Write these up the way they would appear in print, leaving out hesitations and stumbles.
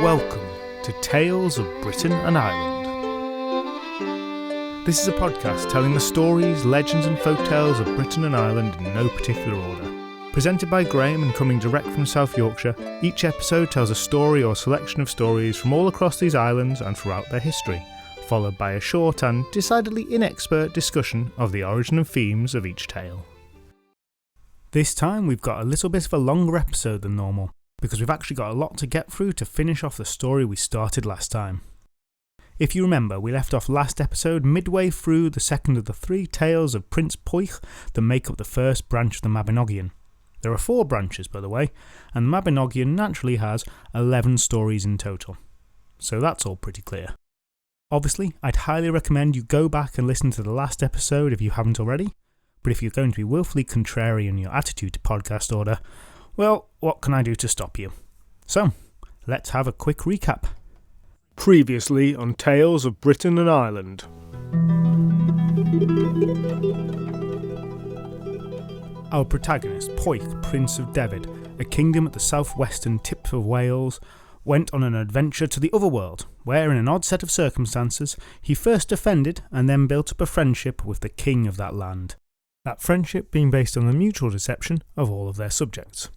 Welcome to Tales of Britain and Ireland. This is a podcast telling the stories, legends and folktales of Britain and Ireland in no particular order. Presented by Graham and coming direct from South Yorkshire, each episode tells a story or selection of stories from all across these islands and throughout their history, followed by a short and decidedly inexpert discussion of the origin and themes of each tale. This time we've got a little bit of a longer episode than normal, because we've actually got a lot to get through to finish off the story we started last time. If you remember, we left off last episode midway through the second of the three tales of Prince Poich that make up the first branch of the Mabinogion. There are 4 branches, by the way, and the Mabinogion naturally has 11 stories in total. So that's all pretty clear. Obviously, I'd highly recommend you go back and listen to the last episode if you haven't already, but if you're going to be willfully contrary in your attitude to podcast order, well, what can I do to stop you? So, let's have a quick recap. Previously on Tales of Britain and Ireland. Our protagonist, Poich, Prince of Devid, a kingdom at the southwestern tip of Wales, went on an adventure to the other world, where in an odd set of circumstances, he first offended and then built up a friendship with the king of that land. That friendship being based on the mutual deception of all of their subjects.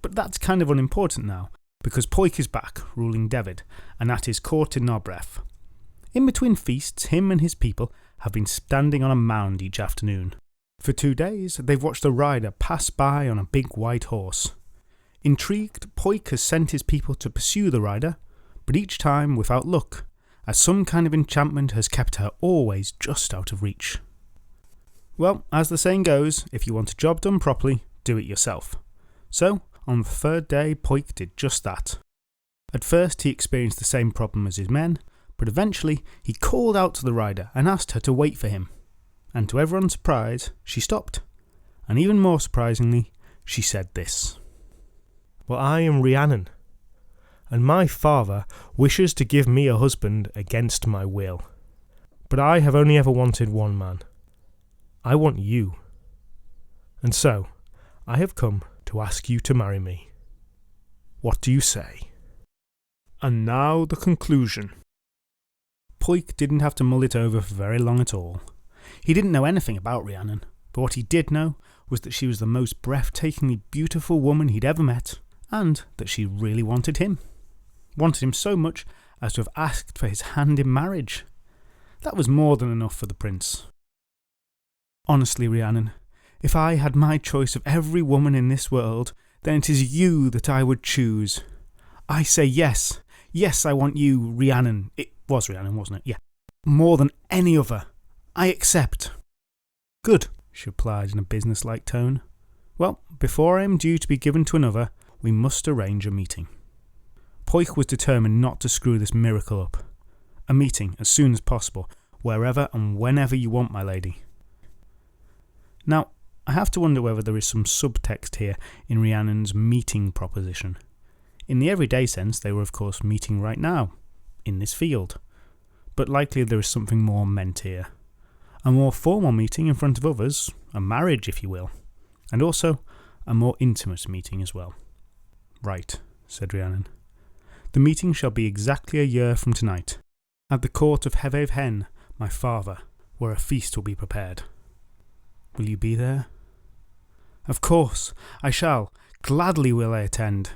But that's kind of unimportant now, because Poich is back, ruling Devid, and at his court in Narbreth. In between feasts, him and his people have been standing on a mound each afternoon. For 2 days, they've watched a rider pass by on a big white horse. Intrigued, Poich has sent his people to pursue the rider, but each time without luck, as some kind of enchantment has kept her always just out of reach. Well, as the saying goes, if you want a job done properly, do it yourself. So, on the 3rd day, Poich did just that. At first, he experienced the same problem as his men, but eventually he called out to the rider and asked her to wait for him. And to everyone's surprise, she stopped. And even more surprisingly, she said this. Well, I am Rhiannon, and my father wishes to give me a husband against my will. But I have only ever wanted one man. I want you. And so, I have come to ask you to marry me. What do you say? And now the conclusion. Poich didn't have to mull it over for very long at all. He didn't know anything about Rhiannon, but what he did know was that she was the most breathtakingly beautiful woman he'd ever met, and that she really wanted him. Wanted him so much as to have asked for his hand in marriage. That was more than enough for the prince. Honestly, Rhiannon, if I had my choice of every woman in this world, then it is you that I would choose. I say yes. Yes, I want you, Rhiannon. It was Rhiannon, wasn't it? Yeah. More than any other. I accept. Good, she replied in a business-like tone. Well, before I am due to be given to another, we must arrange a meeting. Poich was determined not to screw this miracle up. A meeting as soon as possible, wherever and whenever you want, my lady. Now, I have to wonder whether there is some subtext here in Rhiannon's meeting proposition. In the everyday sense, they were of course meeting right now, in this field. But likely there is something more meant here. A more formal meeting in front of others, a marriage if you will, and also a more intimate meeting as well. Right, said Rhiannon. The meeting shall be exactly a year from tonight, at the court of Hevev Hen, my father, where a feast will be prepared. Will you be there? Of course, I shall. Gladly will I attend.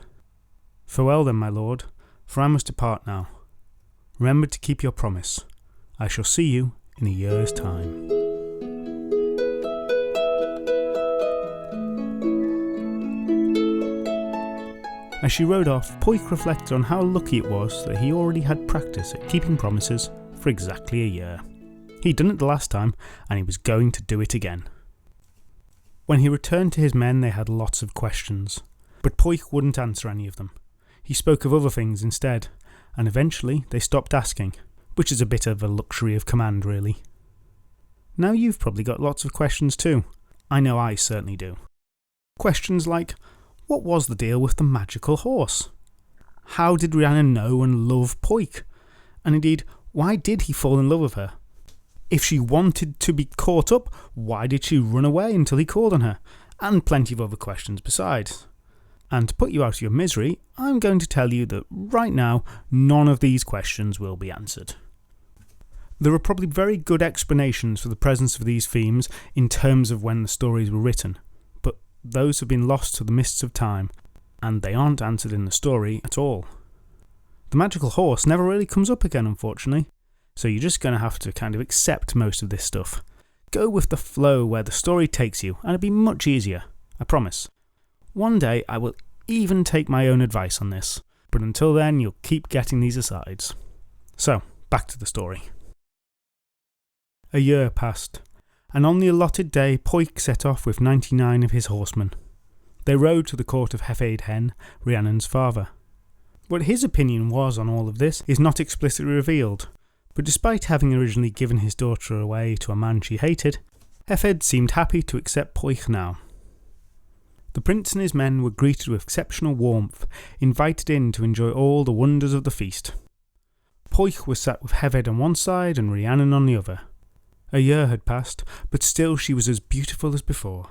Farewell then, my lord, for I must depart now. Remember to keep your promise. I shall see you in a year's time. As she rode off, Poich reflected on how lucky it was that he already had practice at keeping promises for exactly a year. He'd done it the last time, and he was going to do it again. When he returned to his men, they had lots of questions, but Poich wouldn't answer any of them. He spoke of other things instead, and eventually they stopped asking, which is a bit of a luxury of command, really. Now you've probably got lots of questions too. I know I certainly do. Questions like, what was the deal with the magical horse? How did Rhiannon know and love Poich? And indeed, why did he fall in love with her? If she wanted to be caught up, why did she run away until he called on her? And plenty of other questions besides. And to put you out of your misery, I'm going to tell you that right now, none of these questions will be answered. There are probably very good explanations for the presence of these themes in terms of when the stories were written, but those have been lost to the mists of time, and they aren't answered in the story at all. The magical horse never really comes up again, unfortunately, so you're just going to have to kind of accept most of this stuff. Go with the flow where the story takes you, and it'll be much easier, I promise. One day I will even take my own advice on this, but until then you'll keep getting these asides. So, back to the story. A year passed, and on the allotted day Poik set off with 99 of his horsemen. They rode to the court of Hefeid Hen, Rhiannon's father. What his opinion was on all of this is not explicitly revealed, but despite having originally given his daughter away to a man she hated, Hefeid seemed happy to accept Poik now. The prince and his men were greeted with exceptional warmth, invited in to enjoy all the wonders of the feast. Poik was sat with Hefeid on one side and Rhiannon on the other. A year had passed, but still she was as beautiful as before.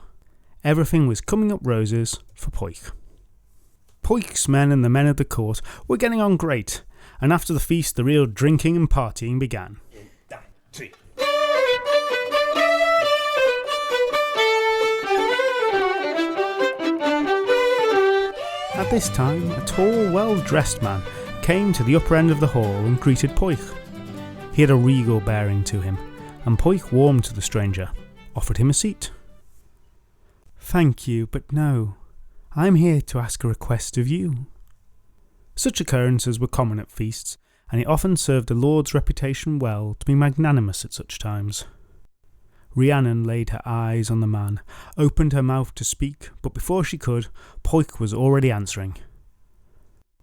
Everything was coming up roses for Poik. Poik's men and the men of the court were getting on great, and after the feast the real drinking and partying began. At this time, a tall, well-dressed man came to the upper end of the hall and greeted Poik. He had a regal bearing to him, and Poik warmed to the stranger, offered him a seat. "Thank you, but no. I'm here to ask a request of you." Such occurrences were common at feasts, and it often served a lord's reputation well to be magnanimous at such times. Rhiannon laid her eyes on the man, opened her mouth to speak, but before she could, Poik was already answering.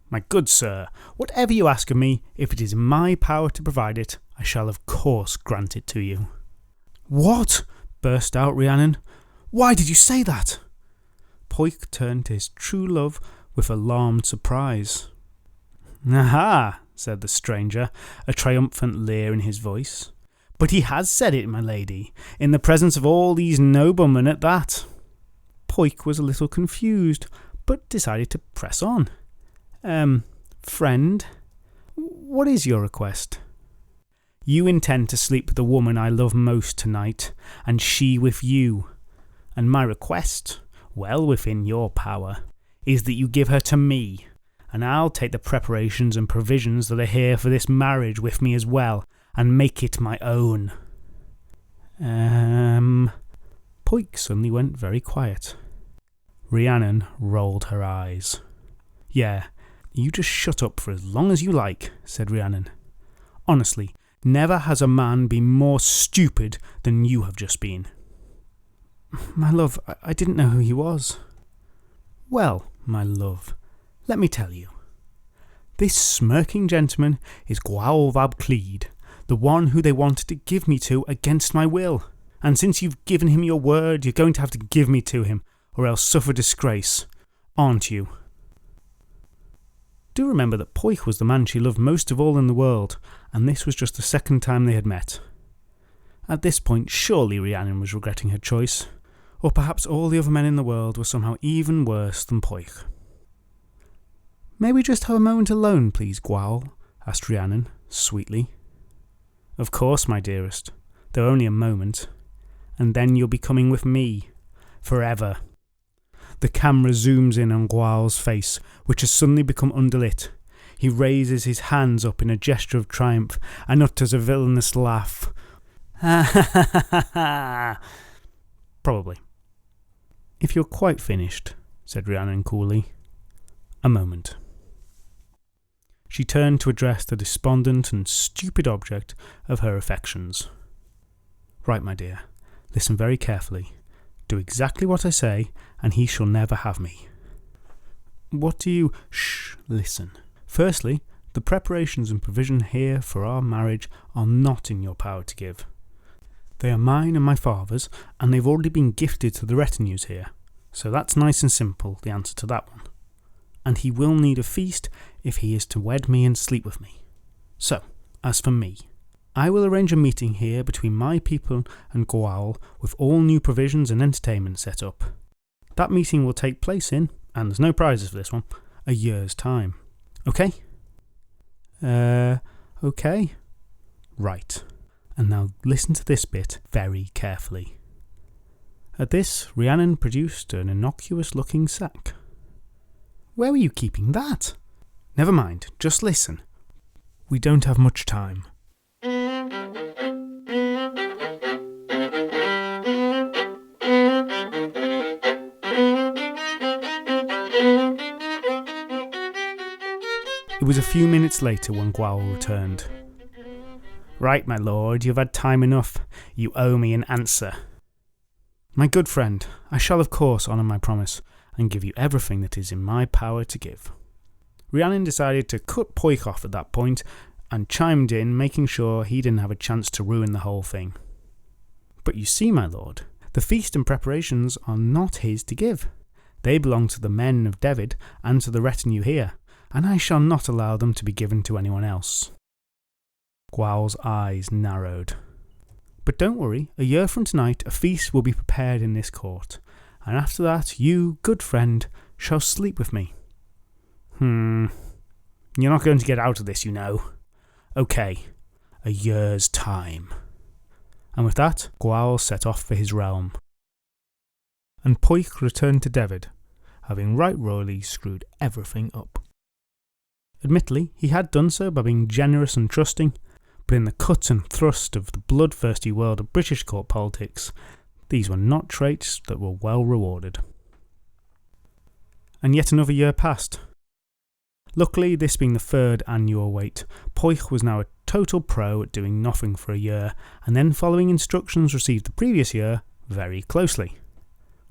"My good sir, whatever you ask of me, if it is in my power to provide it, I shall of course grant it to you." "What?" burst out Rhiannon. "Why did you say that?" Poik turned to his true love with alarmed surprise. "Aha!" said the stranger, a triumphant leer in his voice. "But he has said it, my lady, in the presence of all these noblemen at that." Poik was a little confused, but decided to press on. Friend, what is your request?" "You intend to sleep with the woman I love most tonight, and she with you. And my request, well within your power, is that you give her to me, and I'll take the preparations and provisions that are here for this marriage with me as well, and make it my own." Poik suddenly went very quiet. Rhiannon rolled her eyes. "Yeah, you just shut up for as long as you like," said Rhiannon. "Honestly, never has a man been more stupid than you have just been." "My love, I didn't know who he was." "Well, my love, let me tell you. This smirking gentleman is Gwawl Vab Cleed, the one who they wanted to give me to against my will. And since you've given him your word, you're going to have to give me to him, or else suffer disgrace, aren't you?" Do remember that Poik was the man she loved most of all in the world, and this was just the second time they had met. At this point, surely Rhiannon was regretting her choice, or perhaps all the other men in the world were somehow even worse than Poik. "May we just have a moment alone, please, Gwawl?" asked Rhiannon, sweetly. "Of course, my dearest, though only a moment. And then you'll be coming with me. Forever." The camera zooms in on Gwawl's face, which has suddenly become underlit. He raises his hands up in a gesture of triumph and utters a villainous laugh. "Ha ha ha ha ha!" "Probably." "If you're quite finished," said Rhiannon coolly. "A moment." She turned to address the despondent and stupid object of her affections. "Right, my dear, listen very carefully. Do exactly what I say, and he shall never have me." "What do you—" "Shh, listen. Firstly, the preparations and provision here for our marriage are not in your power to give. They are mine and my father's, and they've already been gifted to the retinues here. So that's nice and simple, the answer to that one. And he will need a feast if he is to wed me and sleep with me. So, as for me, I will arrange a meeting here between my people and Gwawl with all new provisions and entertainment set up. That meeting will take place in, and there's no prizes for this one, a year's time. Okay? Okay. Right. And now listen to this bit very carefully. At this, Rhiannon produced an innocuous-looking sack. Where were you keeping that? Never mind, just listen. We don't have much time. It was a few minutes later when Gwawl returned. Right, my lord, you've had time enough. You owe me an answer. My good friend, I shall of course honour my promise and give you everything that is in my power to give. Rhiannon decided to cut Poik off at that point and chimed in, making sure he didn't have a chance to ruin the whole thing. But you see, my lord, the feast and preparations are not his to give. They belong to the men of David and to the retinue here, and I shall not allow them to be given to anyone else. Gwawl's eyes narrowed. But don't worry, a year from tonight a feast will be prepared in this court, and after that you, good friend, shall sleep with me. You're not going to get out of this, you know. Okay, a year's time. And with that, Gwawl set off for his realm. And Poik returned to David, having right royally screwed everything up. Admittedly, he had done so by being generous and trusting, but in the cut and thrust of the bloodthirsty world of British court politics, these were not traits that were well rewarded. And yet another year passed. Luckily, this being the third annual wait, Poik was now a total pro at doing nothing for a year, and then following instructions received the previous year very closely.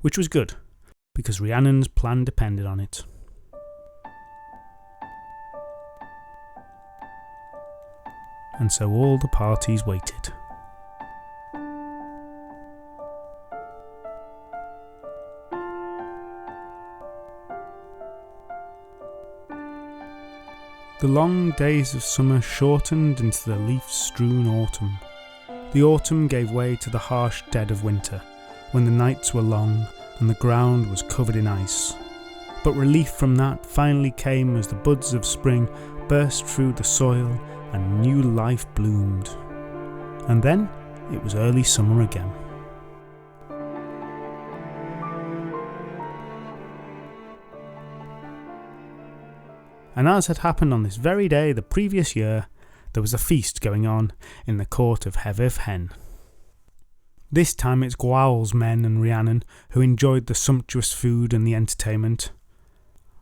Which was good, because Rhiannon's plan depended on it. And so all the parties waited. The long days of summer shortened into the leaf-strewn autumn. The autumn gave way to the harsh dead of winter, when the nights were long and the ground was covered in ice. But relief from that finally came as the buds of spring burst through the soil and new life bloomed. And then it was early summer again. And as had happened on this very day the previous year, there was a feast going on in the court of Hevif Hen. This time it's Gwawl's men and Rhiannon who enjoyed the sumptuous food and the entertainment.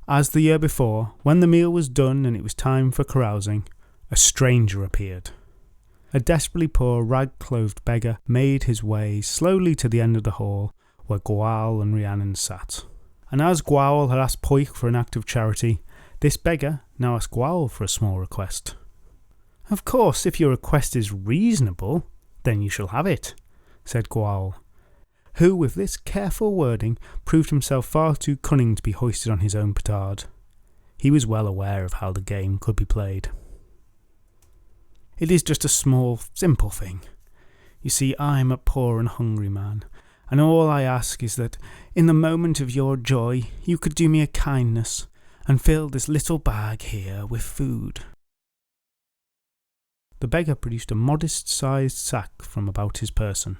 As the year before, when the meal was done and it was time for carousing, a stranger appeared. A desperately poor rag-clothed beggar made his way slowly to the end of the hall where Gwawl and Rhiannon sat. And as Gwawl had asked Poik for an act of charity, this beggar now asked Gwawl for a small request. Of course, if your request is reasonable, then you shall have it, said Gwawl, who with this careful wording proved himself far too cunning to be hoisted on his own petard. He was well aware of how the game could be played. It is just a small, simple thing. You see, I am a poor and hungry man, and all I ask is that, in the moment of your joy, you could do me a kindness and fill this little bag here with food. The beggar produced a modest-sized sack from about his person.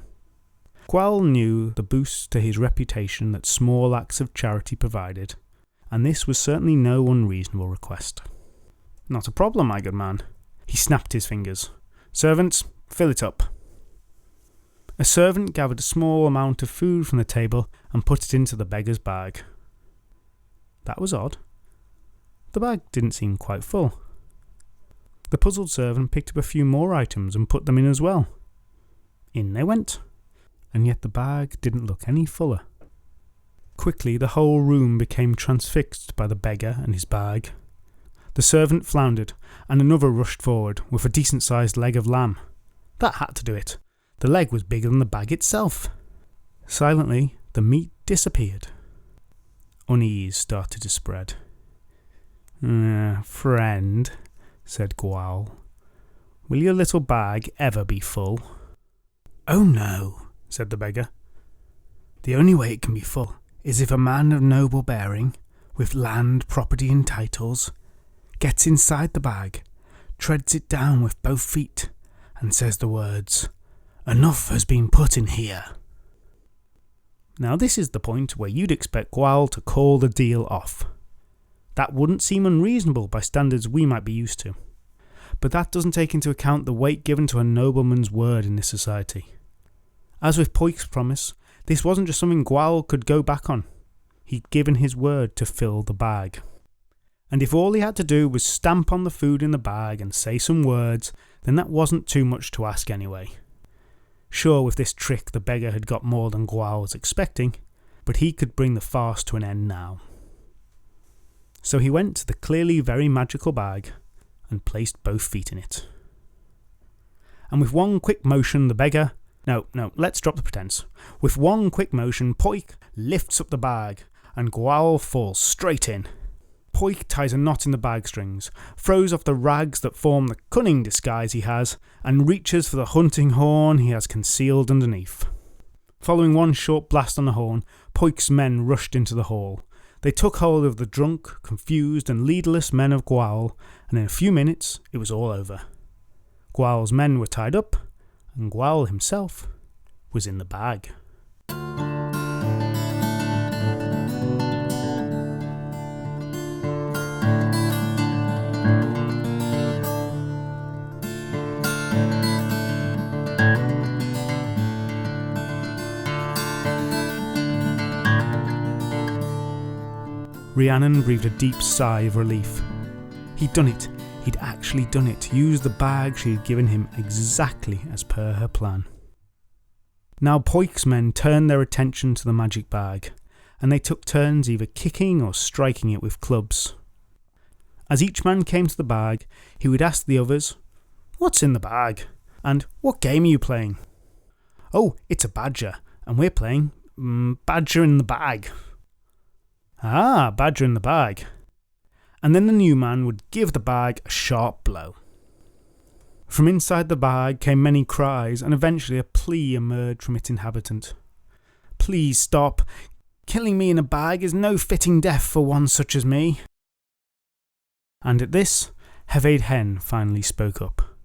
Gwawl knew the boost to his reputation that small acts of charity provided, and this was certainly no unreasonable request. Not a problem, my good man. He snapped his fingers. Servants, fill it up. A servant gathered a small amount of food from the table and put it into the beggar's bag. That was odd. The bag didn't seem quite full. The puzzled servant picked up a few more items and put them in as well. In they went, and yet the bag didn't look any fuller. Quickly the whole room became transfixed by the beggar and his bag. The servant floundered, and another rushed forward with a decent-sized leg of lamb. That had to do it. The leg was bigger than the bag itself. Silently, the meat disappeared. Unease started to spread. Friend, said Gwawl, will your little bag ever be full? Oh no, said the beggar. The only way it can be full is if a man of noble bearing, with land, property and titles, gets inside the bag, treads it down with both feet, and says the words, "Enough has been put in here." Now this is the point where you'd expect Gwawl to call the deal off. That wouldn't seem unreasonable by standards we might be used to. But that doesn't take into account the weight given to a nobleman's word in this society. As with Poik's promise, this wasn't just something Gwawl could go back on. He'd given his word to fill the bag. And if all he had to do was stamp on the food in the bag and say some words, then that wasn't too much to ask anyway. Sure, with this trick the beggar had got more than Gwawl was expecting, but he could bring the farce to an end now. So he went to the clearly very magical bag and placed both feet in it. And with one quick motion the beggar... No, let's drop the pretense. With one quick motion, Poik lifts up the bag and Gwawl falls straight in. Poik ties a knot in the bag strings, throws off the rags that form the cunning disguise he has, and reaches for the hunting horn he has concealed underneath. Following one short blast on the horn, Poik's men rushed into the hall. They took hold of the drunk, confused and leaderless men of Gwawl, and in a few minutes it was all over. Gwawl's men were tied up, and Gwawl himself was in the bag. Rhiannon breathed a deep sigh of relief. He'd done it. He'd actually done it. Used the bag she had given him exactly as per her plan. Now Poik's men turned their attention to the magic bag, and they took turns either kicking or striking it with clubs. As each man came to the bag, he would ask the others, "What's in the bag? And what game are you playing?" "Oh, it's a badger, and we're playing Badger in the Bag." "Ah, Badger in the Bag." And then the new man would give the bag a sharp blow. From inside the bag came many cries, and eventually a plea emerged from its inhabitant. "Please stop. Killing me in a bag is no fitting death for one such as me." And at this, Heved Hen finally spoke up.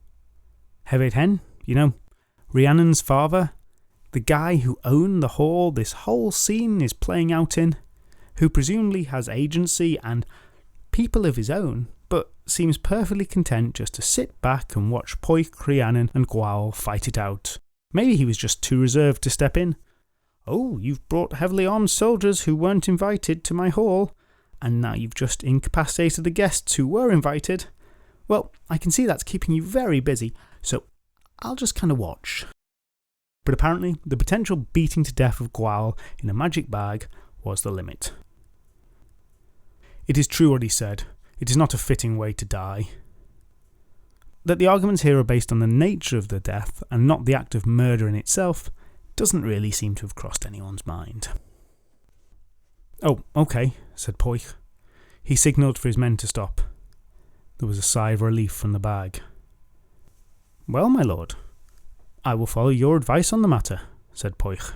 Heved Hen, Rhiannon's father, the guy who owned the hall this whole scene is playing out in, who presumably has agency and people of his own, but seems perfectly content just to sit back and watch Poik, Rhiannon and Gwawl fight it out. Maybe he was just too reserved to step in. "Oh, you've brought heavily armed soldiers who weren't invited to my hall, and now you've just incapacitated the guests who were invited. Well, I can see that's keeping you very busy, so I'll just kind of watch." But apparently, the potential beating to death of Gwawl in a magic bag was the limit. It is true what he said. It is not a fitting way to die. That the arguments here are based on the nature of the death and not the act of murder in itself doesn't really seem to have crossed anyone's mind. "Oh, okay," said Poik. He signalled for his men to stop. There was a sigh of relief from the bag. "Well, my lord, I will follow your advice on the matter," said Poik.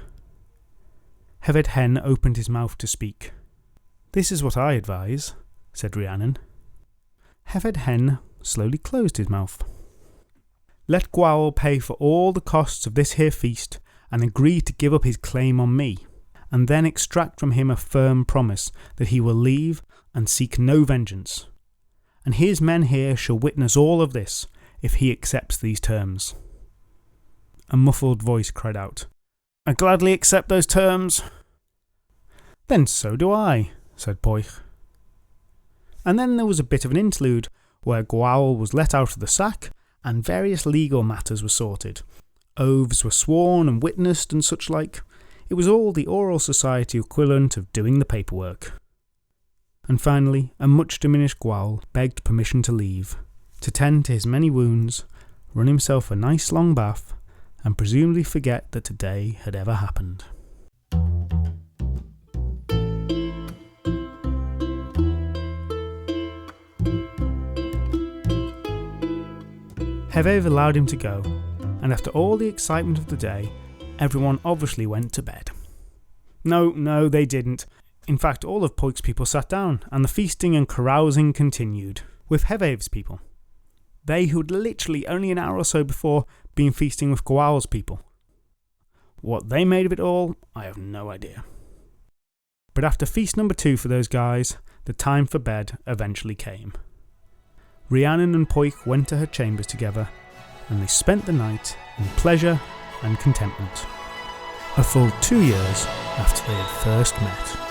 Heved Hen opened his mouth to speak. "This is what I advise," said Rhiannon. Heved Hen slowly closed his mouth. "Let Gwawl pay for all the costs of this here feast and agree to give up his claim on me, and then extract from him a firm promise that he will leave and seek no vengeance. And his men here shall witness all of this if he accepts these terms." A muffled voice cried out, "I gladly accept those terms." "Then so do I," said Poik. And then there was a bit of an interlude where Gwawl was let out of the sack and various legal matters were sorted. Oaths were sworn and witnessed and such like. It was all the oral society equivalent of doing the paperwork. And finally, a much diminished Gwawl begged permission to leave, to tend to his many wounds, run himself a nice long bath, and presumably forget that today had ever happened. Heved allowed him to go, and after all the excitement of the day, everyone obviously went to bed. No, they didn't. In fact, all of Poik's people sat down, and the feasting and carousing continued, with Heveiv's people. They who had literally only an hour or so before been feasting with Gwael's people. What they made of it all, I have no idea. But after feast number 2 for those guys, the time for bed eventually came. Rhiannon and Poik went to her chambers together, and they spent the night in pleasure and contentment. A full 2 years after they had first met.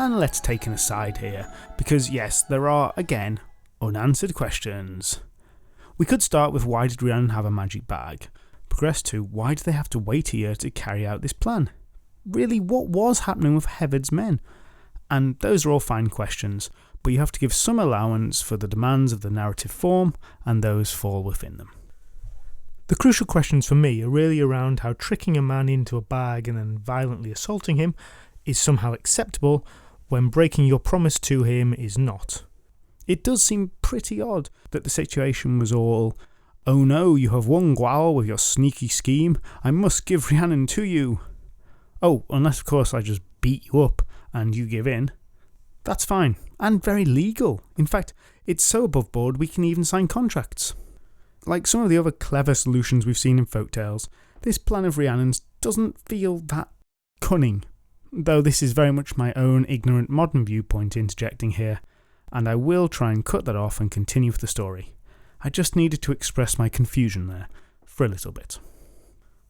And let's take an aside here, because yes, there are, again, unanswered questions. We could start with why did Rhiannon have a magic bag, progress to why did they have to wait a year to carry out this plan? Really, what was happening with Heved's men? And those are all fine questions, but you have to give some allowance for the demands of the narrative form, and those fall within them. The crucial questions for me are really around how tricking a man into a bag and then violently assaulting him is somehow acceptable when breaking your promise to him is not. It does seem pretty odd that the situation was all, "Oh no, you have won Gwael with your sneaky scheme, I must give Rhiannon to you." Oh, unless of course I just beat you up and you give in. That's fine, and very legal. In fact, it's so above board we can even sign contracts. Like some of the other clever solutions we've seen in folktales, this plan of Rhiannon's doesn't feel that cunning. Though this is very much my own ignorant modern viewpoint interjecting here, and I will try and cut that off and continue with the story. I just needed to express my confusion there, for a little bit.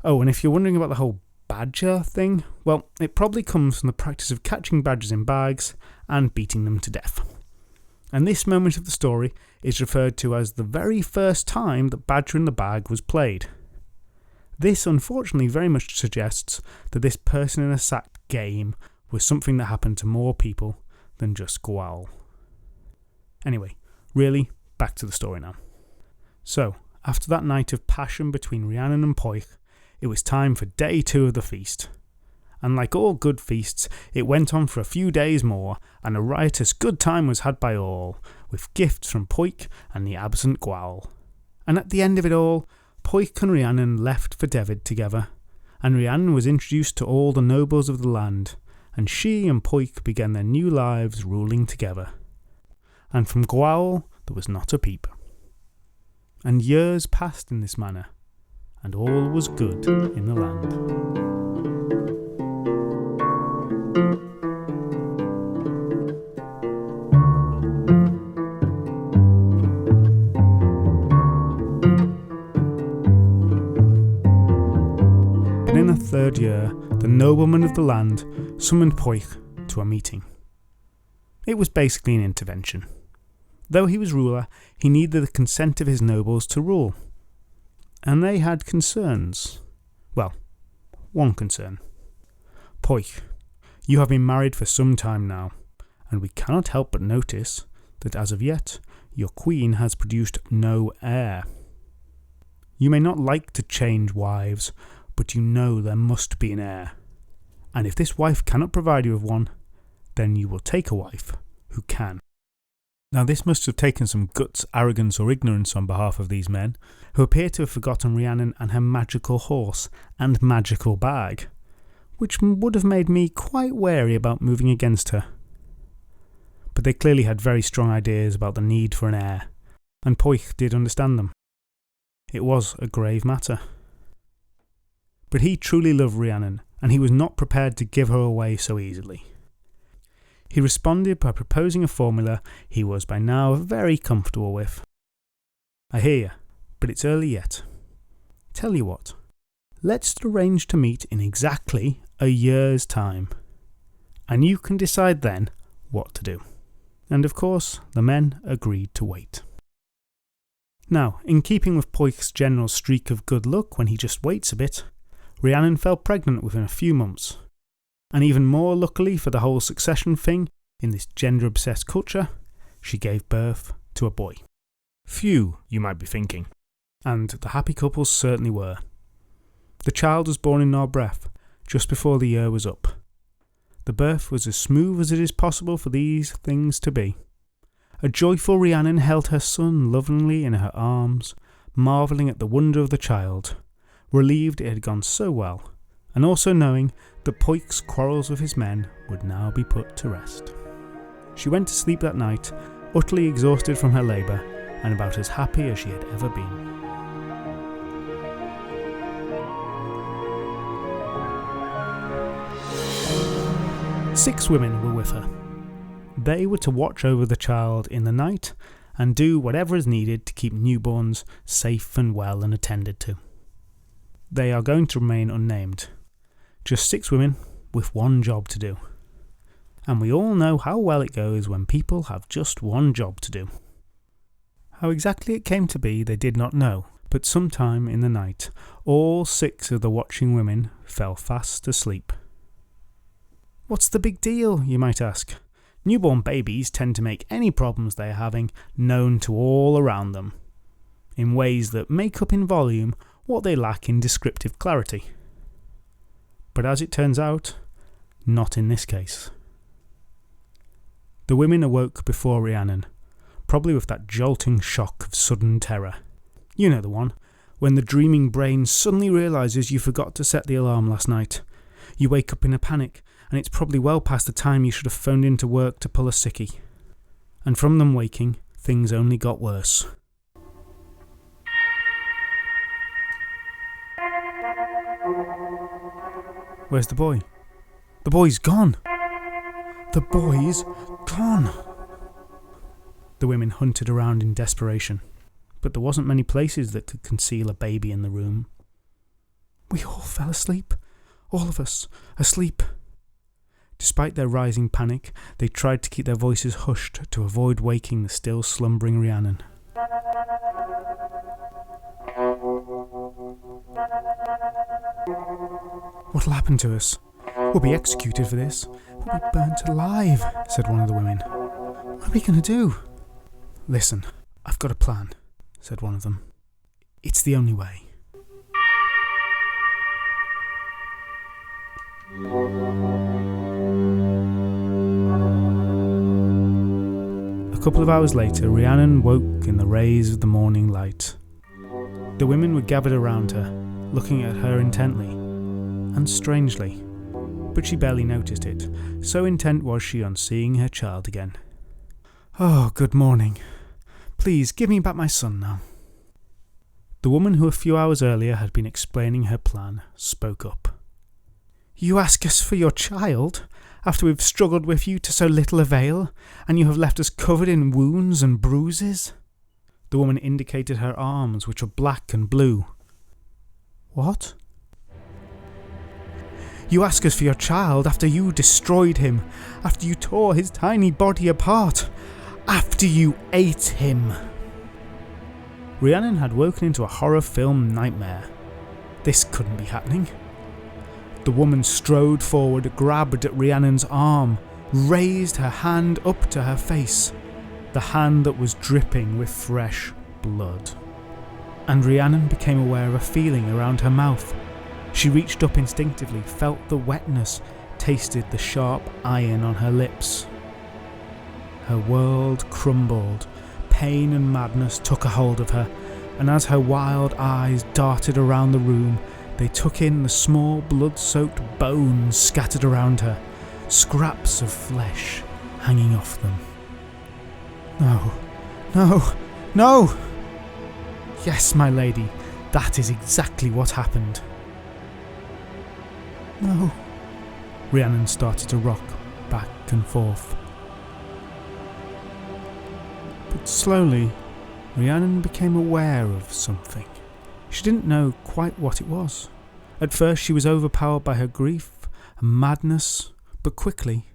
Oh, and if you're wondering about the whole badger thing, well, it probably comes from the practice of catching badgers in bags and beating them to death. And this moment of the story is referred to as the very first time that Badger in the Bag was played. This unfortunately very much suggests that this person in a sack game was something that happened to more people than just Gwael. Anyway, really, back to the story now. So, after that night of passion between Rhiannon and Poik, it was time for day 2 of the feast. And like all good feasts, it went on for a few days more, and a riotous good time was had by all, with gifts from Poik and the absent Gwael. And at the end of it all, Poik and Rhiannon left for Devid together, and Rhiannon was introduced to all the nobles of the land, and she and Poik began their new lives ruling together. And from Gwael there was not a peep. And years passed in this manner, and all was good in the land. And in the 3rd year, the noblemen of the land summoned Poik to a meeting. It was basically an intervention. Though he was ruler, he needed the consent of his nobles to rule. And they had concerns. Well, one concern. Poik, you have been married for some time now, and we cannot help but notice that as of yet, your queen has produced no heir. You may not like to change wives, but you know there must be an heir. And if this wife cannot provide you with one, then you will take a wife who can. Now this must have taken some guts, arrogance or ignorance on behalf of these men, who appear to have forgotten Rhiannon and her magical horse and magical bag, which would have made me quite wary about moving against her. But they clearly had very strong ideas about the need for an heir, and Poik did understand them. It was a grave matter. But he truly loved Rhiannon, and he was not prepared to give her away so easily. He responded by proposing a formula he was by now very comfortable with. I hear you, but it's early yet. Tell you what, let's arrange to meet in exactly a year's time, and you can decide then what to do. And of course, the men agreed to wait. Now, in keeping with Poik's general streak of good luck when he just waits a bit, Rhiannon fell pregnant within a few months. And even more luckily for the whole succession thing in this gender-obsessed culture, she gave birth to a boy. Phew, you might be thinking. And the happy couples certainly were. The child was born in Narbreth just before the year was up. The birth was as smooth as it is possible for these things to be. A joyful Rhiannon held her son lovingly in her arms, marvelling at the wonder of the child, relieved it had gone so well, and also knowing that Poik's quarrels with his men would now be put to rest. She went to sleep that night, utterly exhausted from her labour, and about as happy as she had ever been. 6 women were with her. They were to watch over the child in the night and do whatever is needed to keep newborns safe and well and attended to. They are going to remain unnamed. Just 6 women with one job to do. And we all know how well it goes when people have just one job to do. How exactly it came to be they did not know, but sometime in the night all 6 of the watching women fell fast asleep. What's the big deal, you might ask? Newborn babies tend to make any problems they are having known to all around them, in ways that make up in volume what they lack in descriptive clarity. But as it turns out, not in this case. The women awoke before Rhiannon, probably with that jolting shock of sudden terror. You know the one, when the dreaming brain suddenly realises you forgot to set the alarm last night. You wake up in a panic, and it's probably well past the time you should have phoned into work to pull a sickie. And from them waking, things only got worse. Where's the boy? The boy's gone! The boy's gone! The women hunted around in desperation, but there wasn't many places that could conceal a baby in the room. We all fell asleep. All of us, asleep. Despite their rising panic, they tried to keep their voices hushed to avoid waking the still slumbering Rhiannon. What'll happen to us? We'll be executed for this. We'll be burnt alive, said one of the women. What are we going to do? Listen, I've got a plan, said one of them. It's the only way. A couple of hours later, Rhiannon woke in the rays of the morning light. The women were gathered around her, looking at her intently, and strangely, but she barely noticed it, so intent was she on seeing her child again. Oh, good morning. Please, give me back my son now. The woman who a few hours earlier had been explaining her plan spoke up. You ask us for your child, after we've struggled with you to so little avail, and you have left us covered in wounds and bruises? The woman indicated her arms, which were black and blue. What? You ask us for your child after you destroyed him, after you tore his tiny body apart, after you ate him. Rhiannon had woken into a horror film nightmare. This couldn't be happening. The woman strode forward, grabbed at Rhiannon's arm, raised her hand up to her face, the hand that was dripping with fresh blood. And Rhiannon became aware of a feeling around her mouth. She reached up instinctively, felt the wetness, tasted the sharp iron on her lips. Her world crumbled. Pain and madness took a hold of her, and as her wild eyes darted around the room, they took in the small blood-soaked bones scattered around her, scraps of flesh hanging off them. No, no, no! Yes, my lady, that is exactly what happened. No. Rhiannon started to rock back and forth. But slowly, Rhiannon became aware of something. She didn't know quite what it was. At first she was overpowered by her grief and madness, but quickly,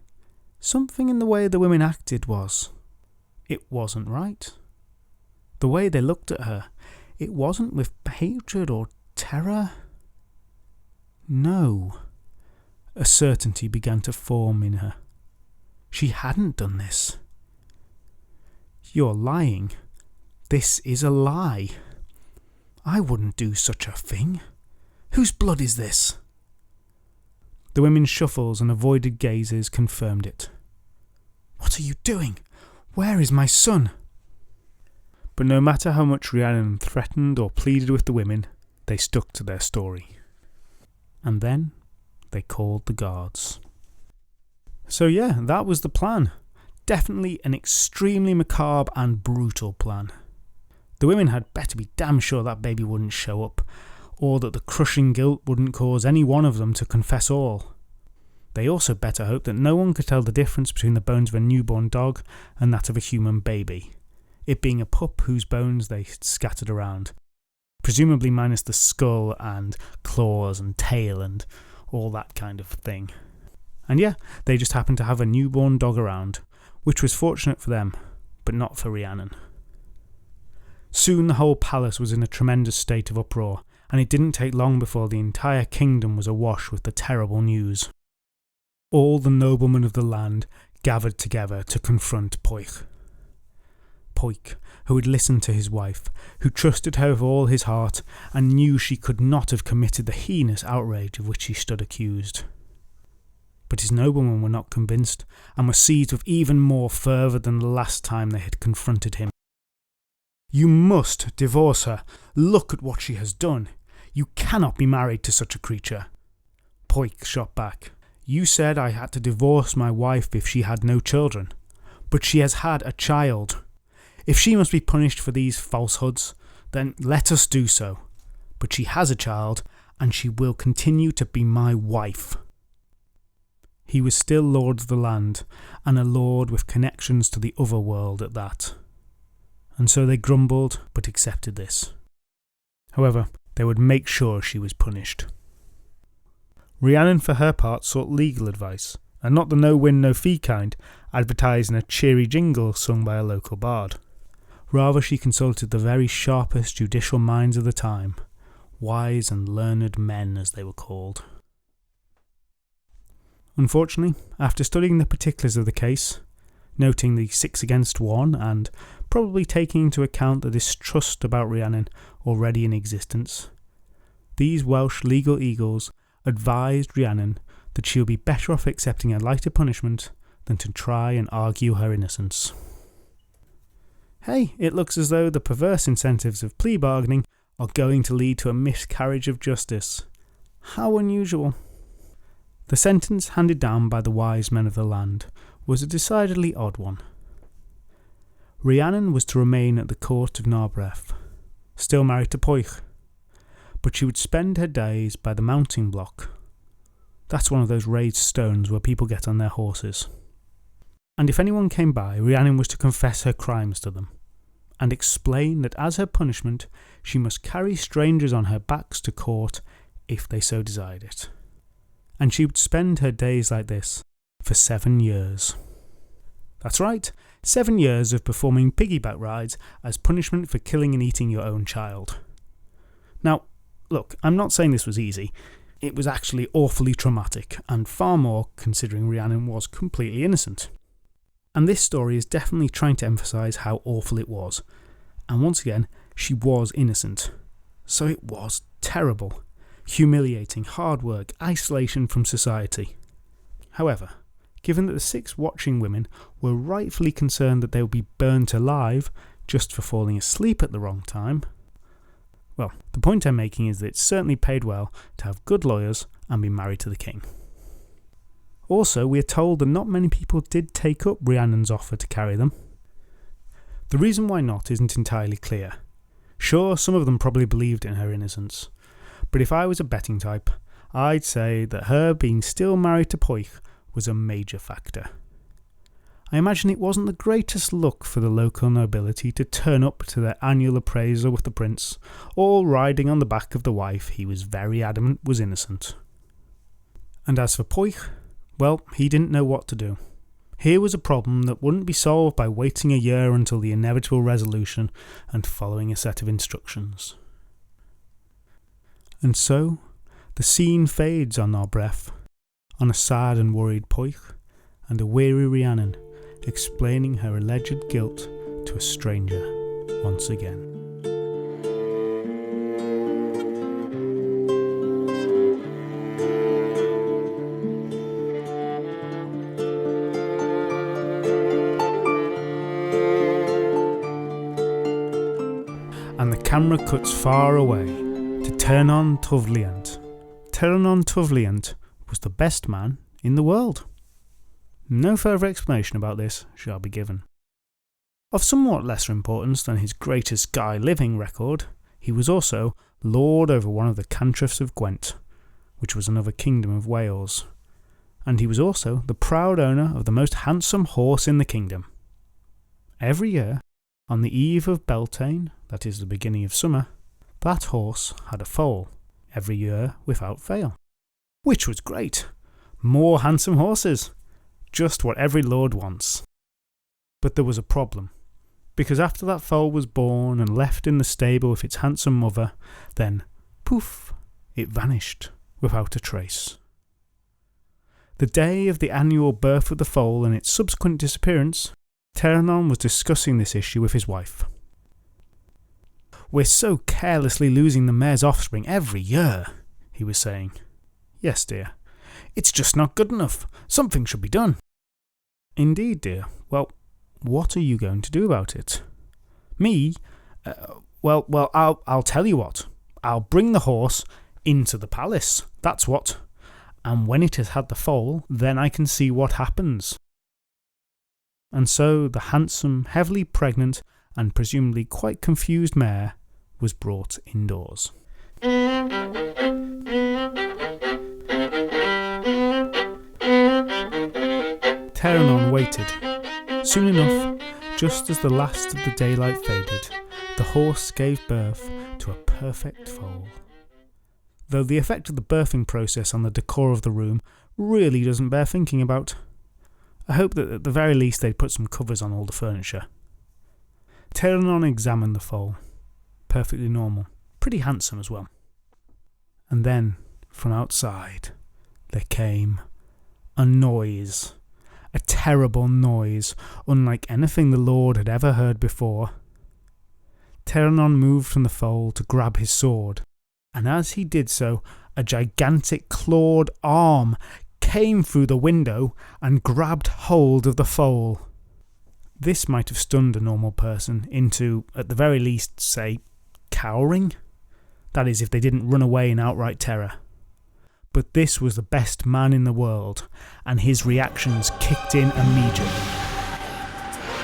something in the way the women acted was. It wasn't right. The way they looked at her, it wasn't with hatred or terror. No. A certainty began to form in her. She hadn't done this. You're lying. This is a lie. I wouldn't do such a thing. Whose blood is this? The women's shuffles and avoided gazes confirmed it. What are you doing? Where is my son? But no matter how much Rhiannon threatened or pleaded with the women, they stuck to their story. And then, they called the guards. So yeah, that was the plan. Definitely an extremely macabre and brutal plan. The women had better be damn sure that baby wouldn't show up, or that the crushing guilt wouldn't cause any one of them to confess all. They also better hope that no one could tell the difference between the bones of a newborn dog and that of a human baby, it being a pup whose bones they scattered around, presumably minus the skull and claws and tail and all that kind of thing. And yeah, they just happened to have a newborn dog around, which was fortunate for them, but not for Rhiannon. Soon the whole palace was in a tremendous state of uproar, and it didn't take long before the entire kingdom was awash with the terrible news. All the noblemen of the land gathered together to confront Poich. Poich, who had listened to his wife, who trusted her with all his heart, and knew she could not have committed the heinous outrage of which he stood accused. But his noblemen were not convinced, and were seized with even more fervour than the last time they had confronted him. "You must divorce her. Look at what she has done. You cannot be married to such a creature." Poich shot back. "You said I had to divorce my wife if she had no children, but she has had a child. If she must be punished for these falsehoods, then let us do so. But she has a child, and she will continue to be my wife." He was still lord of the land, and a lord with connections to the other world at that. And so they grumbled, but accepted this. However, they would make sure she was punished. Rhiannon, for her part, sought legal advice, and not the no-win, no-fee kind, advertised in a cheery jingle sung by a local bard. Rather, she consulted the very sharpest judicial minds of the time, wise and learned men as they were called. Unfortunately, after studying the particulars of the case, noting the 6 against 1, and probably taking into account the distrust about Rhiannon already in existence, these Welsh legal eagles advised Rhiannon that she would be better off accepting a lighter punishment than to try and argue her innocence. Hey, it looks as though the perverse incentives of plea bargaining are going to lead to a miscarriage of justice. How unusual. The sentence handed down by the wise men of the land was a decidedly odd one. Rhiannon was to remain at the court of Narberth, still married to Poich, but she would spend her days by the mounting block. That's one of those raised stones where people get on their horses. And if anyone came by, Rhiannon was to confess her crimes to them, and explain that as her punishment she must carry strangers on her backs to court if they so desired it. And she would spend her days like this for 7 years. That's right, 7 years of performing piggyback rides as punishment for killing and eating your own child. Now, look, I'm not saying this was easy. It was actually awfully traumatic, and far more considering Rhiannon was completely innocent. And this story is definitely trying to emphasise how awful it was. And once again, she was innocent. So it was terrible. Humiliating, hard work, isolation from society. However, given that the 6 watching women were rightfully concerned that they would be burnt alive just for falling asleep at the wrong time, well, the point I'm making is that it certainly paid well to have good lawyers and be married to the king. Also, we are told that not many people did take up Rhiannon's offer to carry them. The reason why not isn't entirely clear. Sure, some of them probably believed in her innocence, but if I was a betting type, I'd say that her being still married to Poich was a major factor. I imagine it wasn't the greatest look for the local nobility to turn up to their annual appraisal with the prince, all riding on the back of the wife he was very adamant was innocent. And as for Poich, well, he didn't know what to do. Here was a problem that wouldn't be solved by waiting a year until the inevitable resolution and following a set of instructions. And so, the scene fades on Narberth, on a sad and worried Poich, and a weary Rhiannon, explaining her alleged guilt to a stranger once again. And the camera cuts far away to Turn on Tuvliant. Turn on Tuvliant was the best man in the world. No further explanation about this shall be given. Of somewhat lesser importance than his greatest guy living record, he was also lord over one of the cantrefs of Gwent, which was another kingdom of Wales, and he was also the proud owner of the most handsome horse in the kingdom. Every year, on the eve of Beltane, that is the beginning of summer, that horse had a foal, every year without fail. Which was great. More handsome horses. Just what every lord wants. But there was a problem, because after that foal was born and left in the stable with its handsome mother, then, poof, it vanished without a trace. The day of the annual birth of the foal and its subsequent disappearance, Rhiannon was discussing this issue with his wife. "We're so carelessly losing the mare's offspring every year," he was saying. "Yes, dear. It's just not good enough. Something should be done." "Indeed, dear. Well, what are you going to do about it?" "Me? Well, I'll tell you what. I'll bring the horse into the palace. That's what. And when it has had the foal, then I can see what happens." And so the handsome, heavily pregnant, and presumably quite confused mare was brought indoors. Rhiannon waited. Soon enough, just as the last of the daylight faded, the horse gave birth to a perfect foal. Though the effect of the birthing process on the decor of the room really doesn't bear thinking about. I hope that at the very least they'd put some covers on all the furniture. Rhiannon examined the foal. Perfectly normal. Pretty handsome as well. And then, from outside, there came a noise. A terrible noise, unlike anything the Lord had ever heard before. Rhiannon moved from the foal to grab his sword, and as he did so, a gigantic clawed arm came through the window and grabbed hold of the foal. This might have stunned a normal person into, at the very least, say, cowering. That is, if they didn't run away in outright terror. But this was the best man in the world, and his reactions kicked in immediately.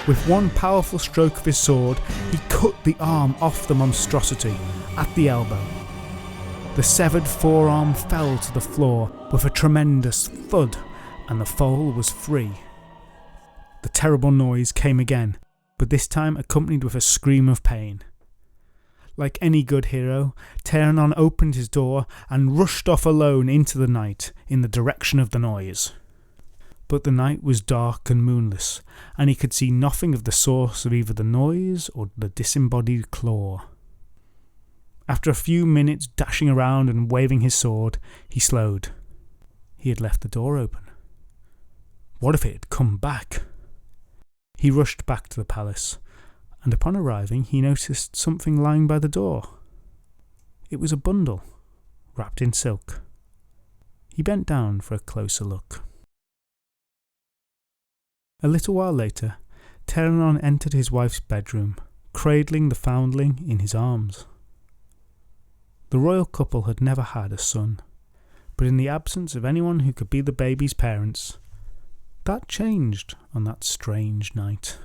With one powerful stroke of his sword, he cut the arm off the monstrosity at the elbow. The severed forearm fell to the floor with a tremendous thud, and the foal was free. The terrible noise came again, but this time accompanied with a scream of pain. Like any good hero, Rhiannon opened his door and rushed off alone into the night in the direction of the noise. But the night was dark and moonless, and he could see nothing of the source of either the noise or the disembodied claw. After a few minutes dashing around and waving his sword, he slowed. He had left the door open. What if it had come back? He rushed back to the palace, and upon arriving he noticed something lying by the door. It was a bundle, wrapped in silk. He bent down for a closer look. A little while later, Rhiannon entered his wife's bedroom, cradling the foundling in his arms. The royal couple had never had a son, but in the absence of anyone who could be the baby's parents, that changed on that strange night.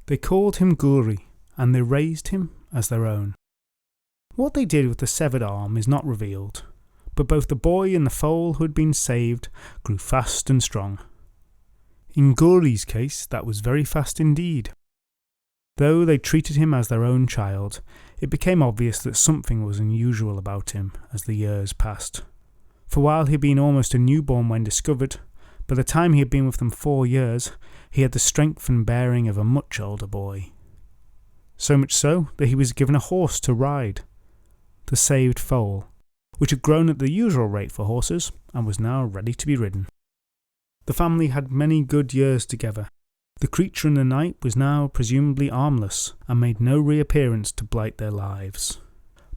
They called him Guri, and they raised him as their own. What they did with the severed arm is not revealed, but both the boy and the foal who had been saved grew fast and strong. In Guri's case, that was very fast indeed. Though they treated him as their own child, it became obvious that something was unusual about him as the years passed. For while he had been almost a newborn when discovered, by the time he had been with them 4 years, he had the strength and bearing of a much older boy. So much so that he was given a horse to ride, the saved foal, which had grown at the usual rate for horses and was now ready to be ridden. The family had many good years together. The creature in the night was now presumably armless and made no reappearance to blight their lives.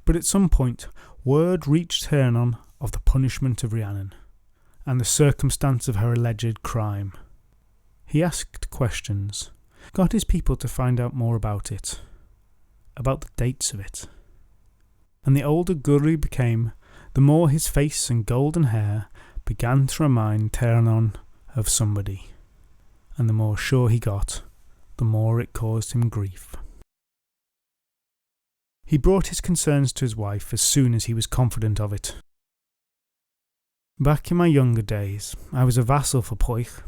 But at some point, word reached Rhiannon of the punishment of Rhiannon and the circumstance of her alleged crime. He asked questions, got his people to find out more about it, about the dates of it. And the older Guri became, the more his face and golden hair began to remind Rhiannon of somebody, and the more sure he got, the more it caused him grief. He brought his concerns to his wife as soon as he was confident of it. Back in my younger days, I was a vassal for Poich,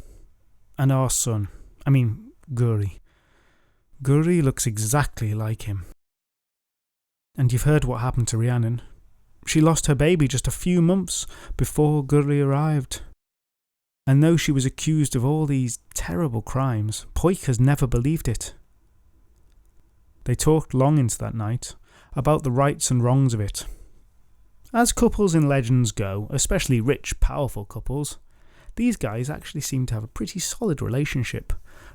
and our son, Guri. Guri looks exactly like him. And you've heard what happened to Rhiannon. She lost her baby just a few months before Guri arrived. And though she was accused of all these terrible crimes, Poich has never believed it. They talked long into that night about the rights and wrongs of it. As couples in legends go, especially rich, powerful couples, these guys actually seem to have a pretty solid relationship,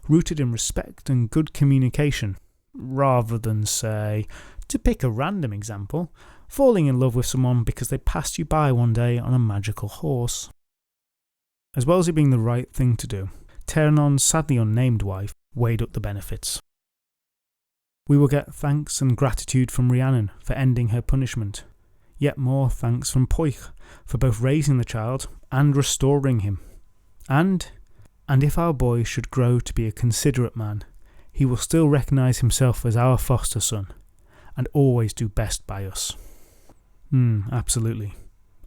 rooted in respect and good communication, rather than, say, to pick a random example, falling in love with someone because they passed you by one day on a magical horse. As well as it being the right thing to do, Rhiannon's sadly unnamed wife weighed up the benefits. We will get thanks and gratitude from Rhiannon for ending her punishment, yet more thanks from Poich for both raising the child and restoring him. And if our boy should grow to be a considerate man, he will still recognise himself as our foster son, and always do best by us. Absolutely.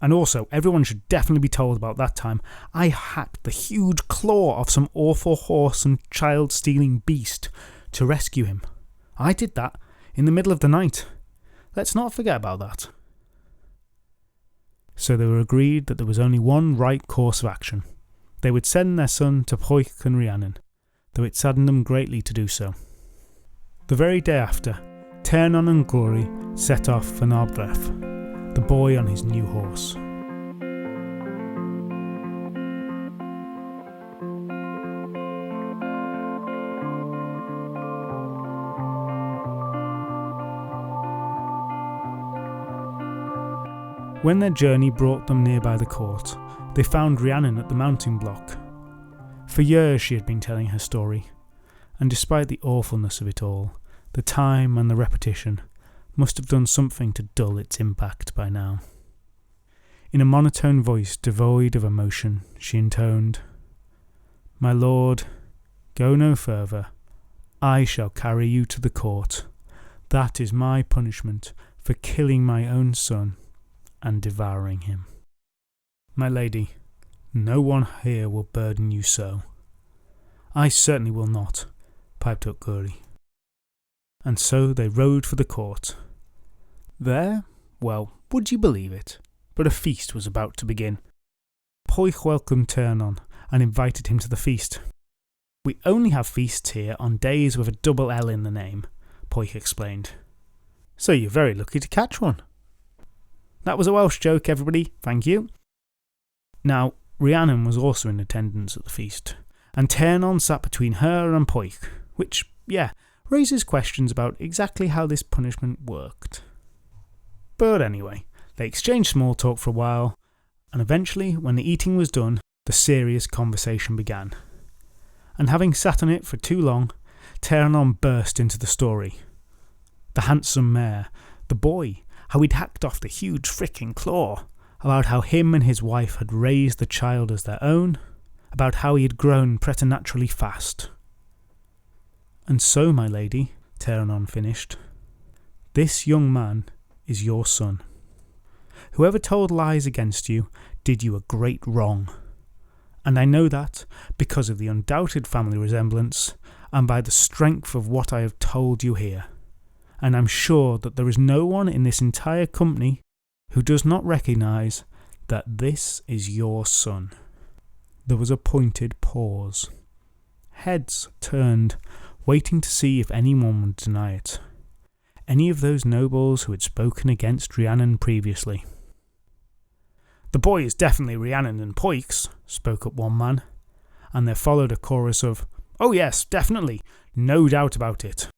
And also, everyone should definitely be told about that time I hacked the huge claw of some awful horse and child-stealing beast to rescue him. I did that in the middle of the night. Let's not forget about that. So they were agreed that there was only one right course of action. They would send their son to Poich and Rhiannon, though it saddened them greatly to do so. The very day after, Rhiannon and Guri set off for Narbreth, the boy on his new horse. When their journey brought them nearby the court, they found Rhiannon at the mounting block. For years she had been telling her story, and despite the awfulness of it all, the time and the repetition must have done something to dull its impact by now. In a monotone voice devoid of emotion, she intoned, "My lord, go no further. I shall carry you to the court. That is my punishment for killing my own son and devouring him. My lady, no one here will burden you so." "I certainly will not," piped up Guri. And so they rode for the court. There, well, would you believe it, but a feast was about to begin. Poich welcomed Rhiannon and invited him to the feast. "We only have feasts here on days with a double L in the name," Poich explained. "So you're very lucky to catch one." That was a Welsh joke, everybody, thank you. Now, Rhiannon was also in attendance at the feast, and Rhiannon sat between her and Poich, which, raises questions about exactly how this punishment worked. But anyway, they exchanged small talk for a while, and eventually, when the eating was done, the serious conversation began. And having sat on it for too long, Rhiannon burst into the story. The handsome mare, the boy, how he'd hacked off the huge frickin' claw, about how him and his wife had raised the child as their own, about how he had grown preternaturally fast. "And so, my lady," Rhiannon finished, "this young man is your son. Whoever told lies against you did you a great wrong. And I know that because of the undoubted family resemblance and by the strength of what I have told you here. And I'm sure that there is no one in this entire company who does not recognise that this is your son." There was a pointed pause. Heads turned, waiting to see if anyone would deny it. Any of those nobles who had spoken against Rhiannon previously. "The boy is definitely Rhiannon and Poich's," spoke up one man, and there followed a chorus of, "Oh yes, definitely, no doubt about it."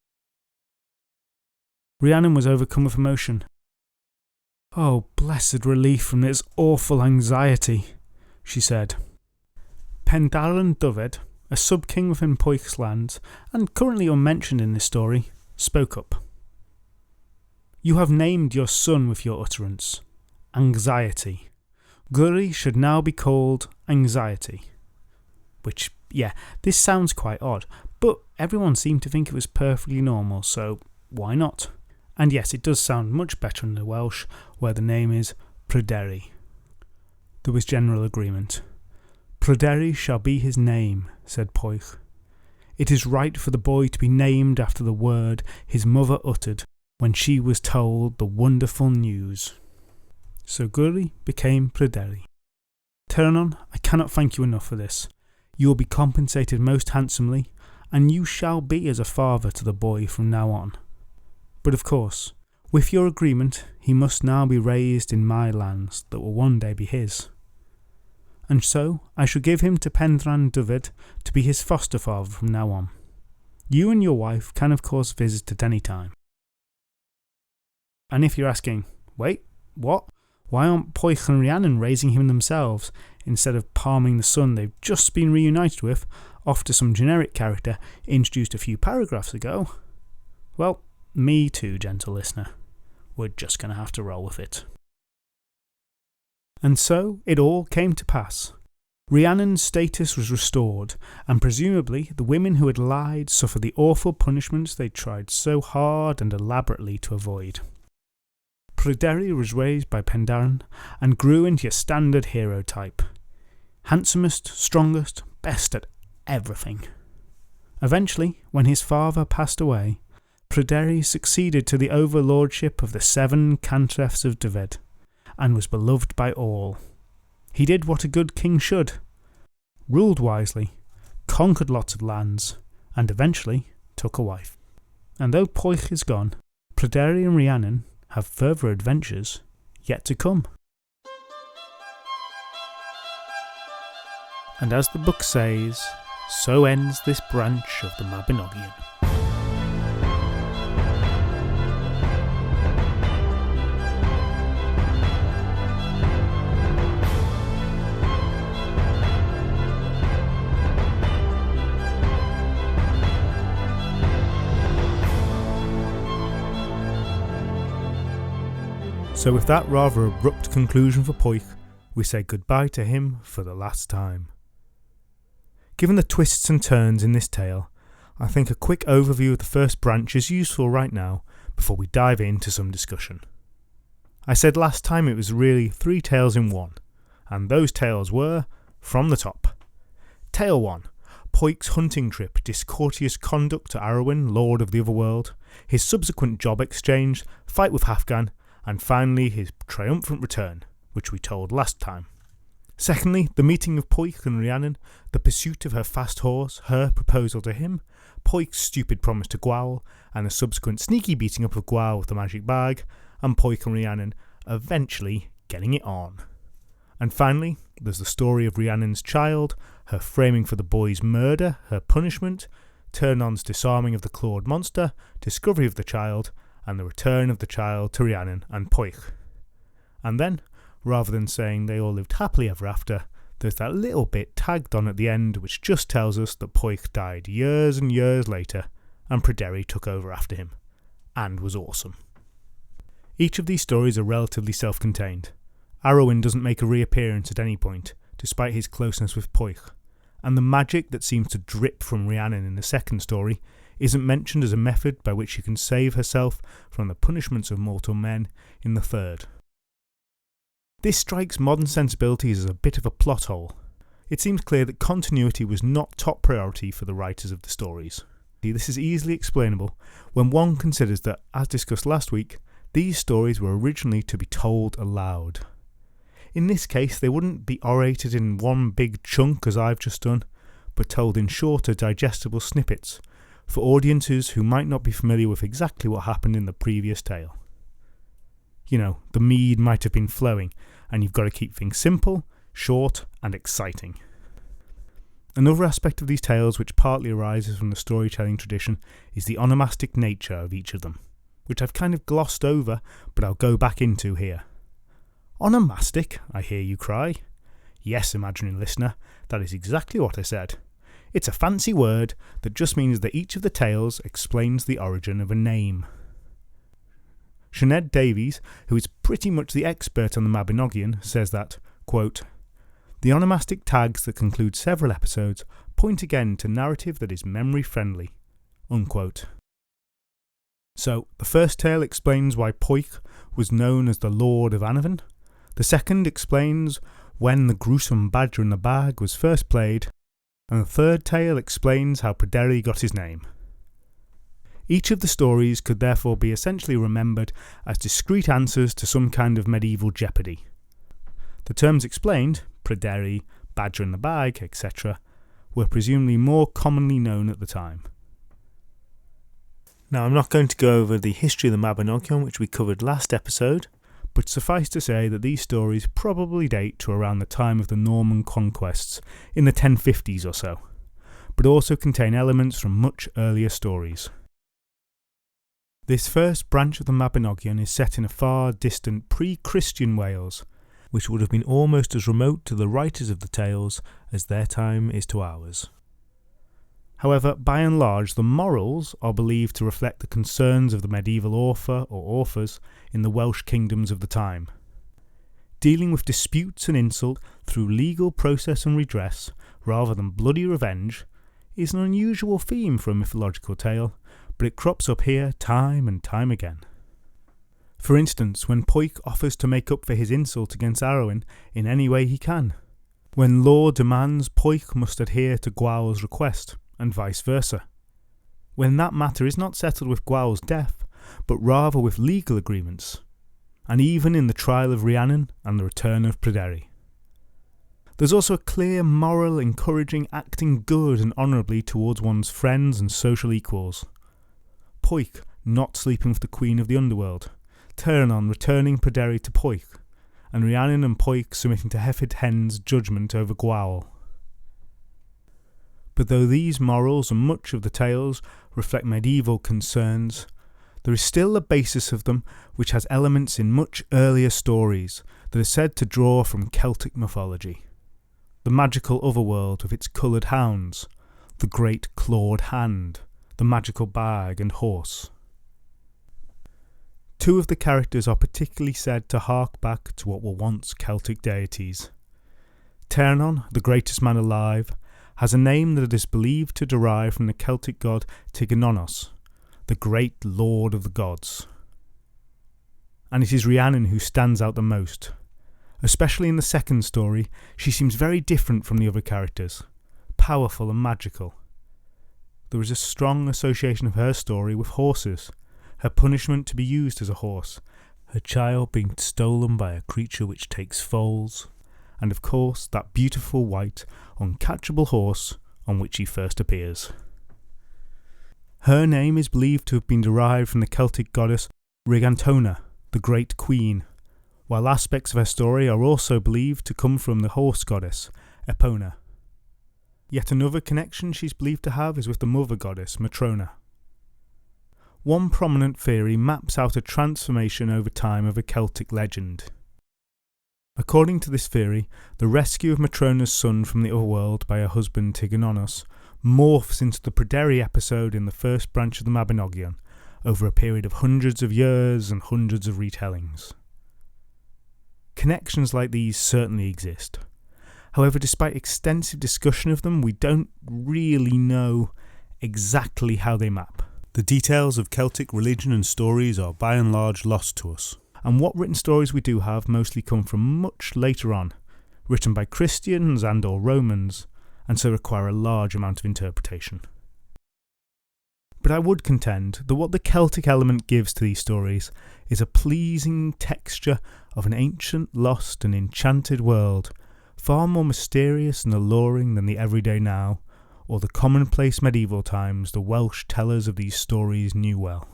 Rhiannon was overcome with emotion. "Oh, blessed relief from this awful anxiety," she said. Pendaran Dyfed, a sub-king within Poich's lands, and currently unmentioned in this story, spoke up. "You have named your son with your utterance. Anxiety. Gurry should now be called Anxiety. Which, yeah, this sounds quite odd, but everyone seemed to think it was perfectly normal, so why not? And yes, it does sound much better in the Welsh, where the name is Pryderi. There was general agreement. Pryderi shall be his name, said Pwyll. It is right for the boy to be named after the word his mother uttered when she was told the wonderful news. So Gurry became Pryderi. Rhiannon, I cannot thank you enough for this. You will be compensated most handsomely, and you shall be as a father to the boy from now on. But of course, with your agreement, he must now be raised in my lands that will one day be his. And so I shall give him to Pendrain Dyfed to be his foster father from now on. You and your wife can of course visit at any time. And if you're asking, wait, what? Why aren't Pwyll and Rhiannon raising him themselves, instead of palming the son they've just been reunited with off to some generic character introduced a few paragraphs ago? Well, me too, gentle listener. We're just going to have to roll with it. And so it all came to pass. Rhiannon's status was restored, and presumably the women who had lied suffered the awful punishments they tried so hard and elaborately to avoid. Pryderi was raised by Pendrain and grew into your standard hero type. Handsomest, strongest, best at everything. Eventually, when his father passed away, Pryderi succeeded to the overlordship of the 7 cantrefs of Dyfed, and was beloved by all. He did what a good king should, ruled wisely, conquered lots of lands, and eventually took a wife. And though Pwyll is gone, Pryderi and Rhiannon have further adventures yet to come. And as the book says, so ends this branch of the Mabinogion. So with that rather abrupt conclusion for Pwyll, we say goodbye to him for the last time. Given the twists and turns in this tale, I think a quick overview of the first branch is useful right now before we dive into some discussion. I said last time it was really 3 tales in one, and those tales were, from the top. Tale 1, Pwyll's hunting trip, discourteous conduct to Arwen, Lord of the Otherworld, his subsequent job exchange, fight with Halfdan, and finally his triumphant return, which we told last time. Secondly, the meeting of Pwyll and Rhiannon, the pursuit of her fast horse, her proposal to him, Pwyll's stupid promise to Gwawl, and the subsequent sneaky beating up of Gwawl with the magic bag, and Pwyll and Rhiannon eventually getting it on. And finally, there's the story of Rhiannon's child, her framing for the boy's murder, her punishment, Tyrnon's disarming of the clawed monster, discovery of the child, and the return of the child to Rhiannon and Pwyll. And then, rather than saying they all lived happily ever after, there's that little bit tagged on at the end which just tells us that Pwyll died years and years later, and Pryderi took over after him, and was awesome. Each of these stories are relatively self-contained. Arwen doesn't make a reappearance at any point, despite his closeness with Pwyll, and the magic that seems to drip from Rhiannon in the second story isn't mentioned as a method by which she can save herself from the punishments of mortal men in the third. This strikes modern sensibilities as a bit of a plot hole. It seems clear that continuity was not top priority for the writers of the stories. This is easily explainable when one considers that, as discussed last week, these stories were originally to be told aloud. In this case, they wouldn't be orated in one big chunk as I've just done, but told in shorter, digestible snippets, for audiences who might not be familiar with exactly what happened in the previous tale. You know, the mead might have been flowing, and you've got to keep things simple, short, and exciting. Another aspect of these tales which partly arises from the storytelling tradition is the onomastic nature of each of them, which I've kind of glossed over, but I'll go back into here. Onomastic, I hear you cry. Yes, imaginary listener, that is exactly what I said. It's a fancy word that just means that each of the tales explains the origin of a name. Sinead Davies, who is pretty much the expert on the Mabinogion, says that, quote, "The onomastic tags that conclude several episodes point again to narrative that is memory-friendly," unquote. So, the first tale explains why Poik was known as the Lord of Annavon. The second explains when the gruesome Badger in the Bag was first played. And the third tale explains how Pryderi got his name. Each of the stories could therefore be essentially remembered as discrete answers to some kind of medieval jeopardy. The terms explained, Pryderi, Badger in the Bag, etc., were presumably more commonly known at the time. Now, I'm not going to go over the history of the Mabinogion, which we covered last episode, but suffice to say that these stories probably date to around the time of the Norman conquests in the 1050s or so, but also contain elements from much earlier stories. This first branch of the Mabinogion is set in a far distant pre-Christian Wales, which would have been almost as remote to the writers of the tales as their time is to ours. However, by and large, the morals are believed to reflect the concerns of the medieval author or authors in the Welsh kingdoms of the time. Dealing with disputes and insult through legal process and redress, rather than bloody revenge, is an unusual theme for a mythological tale, but it crops up here time and time again. For instance, when Poik offers to make up for his insult against Arwen in any way he can. When law demands Poik must adhere to Gwael's request, and vice versa. When that matter is not settled with Gwael's death, but rather with legal agreements, and even in the trial of Rhiannon and the return of Pryderi. There's also a clear moral encouraging acting good and honourably towards one's friends and social equals. Poik not sleeping with the Queen of the Underworld, Rhiannon returning Pryderi to Poik, and Rhiannon and Poik submitting to Hefyd Hen's judgment over Gwael. But though these morals and much of the tales reflect medieval concerns, there is still a basis of them which has elements in much earlier stories that are said to draw from Celtic mythology. The magical otherworld with its coloured hounds, the great clawed hand, the magical bag and horse. Two of the characters are particularly said to hark back to what were once Celtic deities. Rhiannon, the greatest man alive, has a name that is believed to derive from the Celtic god Tigernonnos, the great lord of the gods. And it is Rhiannon who stands out the most. Especially in the second story, she seems very different from the other characters, powerful and magical. There is a strong association of her story with horses, her punishment to be used as a horse, her child being stolen by a creature which takes foals, and of course that beautiful white, uncatchable horse on which he first appears. Her name is believed to have been derived from the Celtic goddess Rhigantona, the Great Queen, while aspects of her story are also believed to come from the horse goddess, Epona. Yet another connection she's believed to have is with the mother goddess, Matrona. One prominent theory maps out a transformation over time of a Celtic legend. According to this theory, the rescue of Matrona's son from the otherworld by her husband Tigernonnos morphs into the Pryderi episode in the first branch of the Mabinogion, over a period of hundreds of years and hundreds of retellings. Connections like these certainly exist. However, despite extensive discussion of them, we don't really know exactly how they map. The details of Celtic religion and stories are by and large lost to us, and what written stories we do have mostly come from much later on, written by Christians and or Romans, and so require a large amount of interpretation. But I would contend that what the Celtic element gives to these stories is a pleasing texture of an ancient, lost and enchanted world, far more mysterious and alluring than the everyday now, or the commonplace medieval times the Welsh tellers of these stories knew well.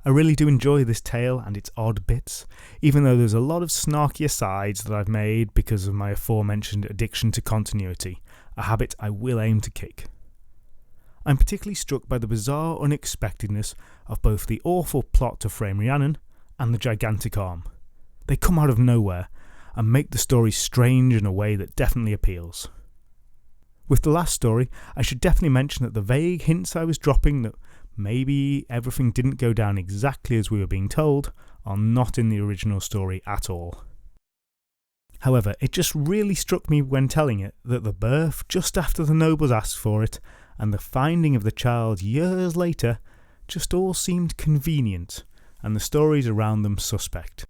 I really do enjoy this tale and its odd bits, even though there's a lot of snarky asides that I've made because of my aforementioned addiction to continuity, a habit I will aim to kick. I'm particularly struck by the bizarre unexpectedness of both the awful plot to frame Rhiannon and the gigantic arm. They come out of nowhere and make the story strange in a way that definitely appeals. With the last story, I should definitely mention that the vague hints I was dropping that maybe everything didn't go down exactly as we were being told are not in the original story at all. However, it just really struck me when telling it that the birth just after the nobles asked for it and the finding of the child years later just all seemed convenient and the stories around them suspect.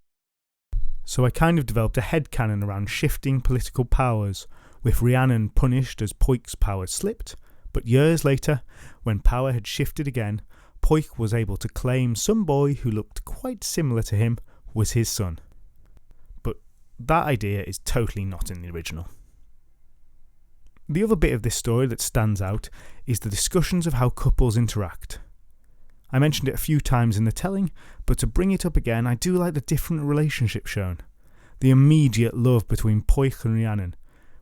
So I kind of developed a headcanon around shifting political powers, with Rhiannon punished as Poik's power slipped, but years later, when power had shifted again, Poik was able to claim some boy who looked quite similar to him was his son. But that idea is totally not in the original. The other bit of this story that stands out is the discussions of how couples interact. I mentioned it a few times in the telling, but to bring it up again, I do like the different relationship shown. The immediate love between Poik and Rhiannon,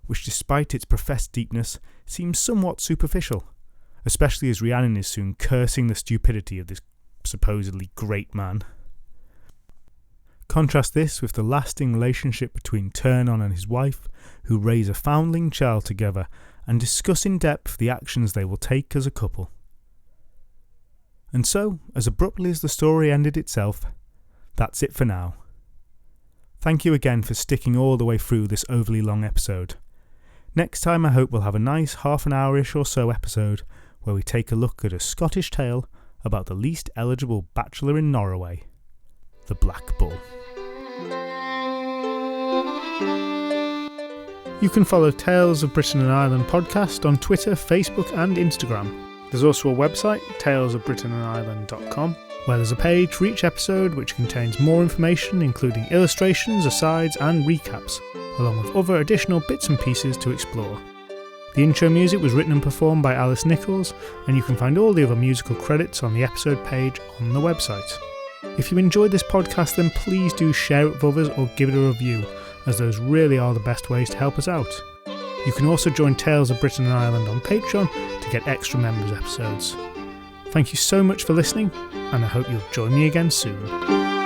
which despite its professed deepness, seems somewhat superficial, especially as Rhiannon is soon cursing the stupidity of this supposedly great man. Contrast this with the lasting relationship between Turnon and his wife, who raise a foundling child together and discuss in depth the actions they will take as a couple. And so, as abruptly as the story ended itself, that's it for now. Thank you again for sticking all the way through this overly long episode. Next time I hope we'll have a nice half an hour-ish or so episode where we take a look at a Scottish tale about the least eligible bachelor in Norway, the Black Bull. You can follow Tales of Britain and Ireland podcast on Twitter, Facebook and Instagram. There's also a website, talesofbritainandireland.com, where there's a page for each episode which contains more information including illustrations, asides and recaps, along with other additional bits and pieces to explore. The intro music was written and performed by Alice Nichols, and you can find all the other musical credits on the episode page on the website. If you enjoyed this podcast, then please do share it with others or give it a review, as those really are the best ways to help us out. You can also join Tales of Britain and Ireland on Patreon to get extra members episodes. Thank you so much for listening, and I hope you'll join me again soon.